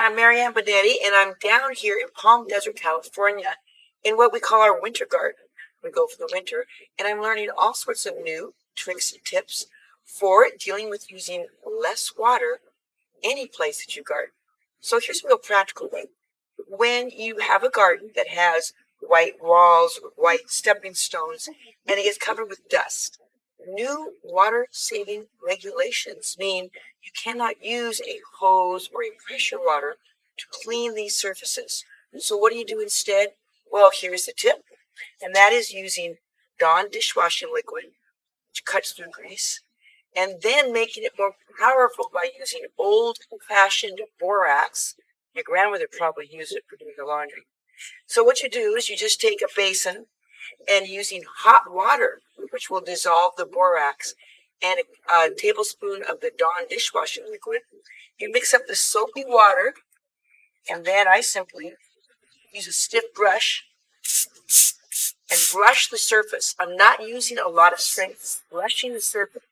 I'm Marianne Binetti, and I'm down here in Palm Desert, California, in what we call our winter garden. We go for the winter, and I'm learning all sorts of new tricks and tips for dealing with using less water any place that you garden. So here's a real practical way. When you have a garden that has white walls, white stepping stones, and it gets covered with dust, new water-saving regulations mean you cannot use a hose or a pressure water to clean these surfaces. So what do you do instead? Well, here's the tip, and that is using Dawn dishwashing liquid, which cuts through grease, and then making it more powerful by using old-fashioned borax. Your grandmother probably used it for doing the laundry. So what you do is you just take a basin and using hot water, which will dissolve the borax, and a tablespoon of the Dawn dishwashing liquid. You mix up the soapy water, and then I simply use a stiff brush and brush the surface. I'm not using a lot of strength, brushing the surface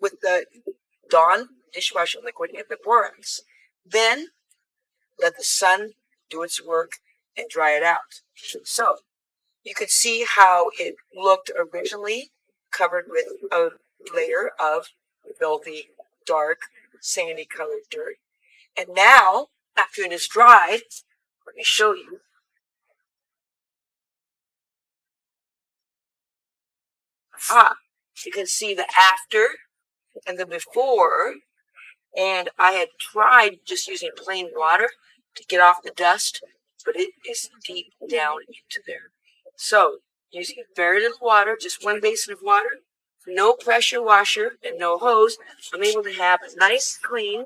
with the Dawn dishwashing liquid and the borax. Then let the sun do its work and dry it out. So you could see how it looked originally, covered with a layer of filthy, dark, sandy colored dirt. And now, after it is dried, let me show you. You can see the after and the before. And I had tried just using plain water to get off the dust, but it is deep down into there. So, using very little water, just one basin of water, no pressure washer, and no hose, I'm able to have a nice, clean,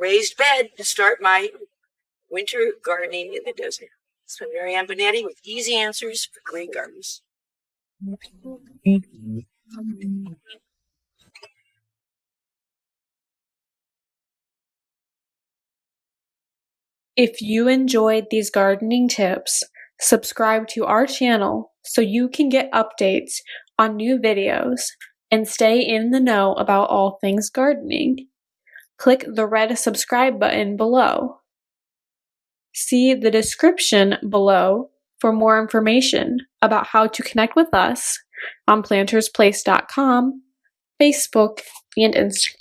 raised bed to start my winter gardening in the desert. So, Marianne Binetti with easy answers for great gardens. If you enjoyed these gardening tips, subscribe to our channel so you can get updates on new videos and stay in the know about all things gardening. Click the red subscribe button below. See the description below for more information about how to connect with us on plantersplace.com, Facebook, and Instagram.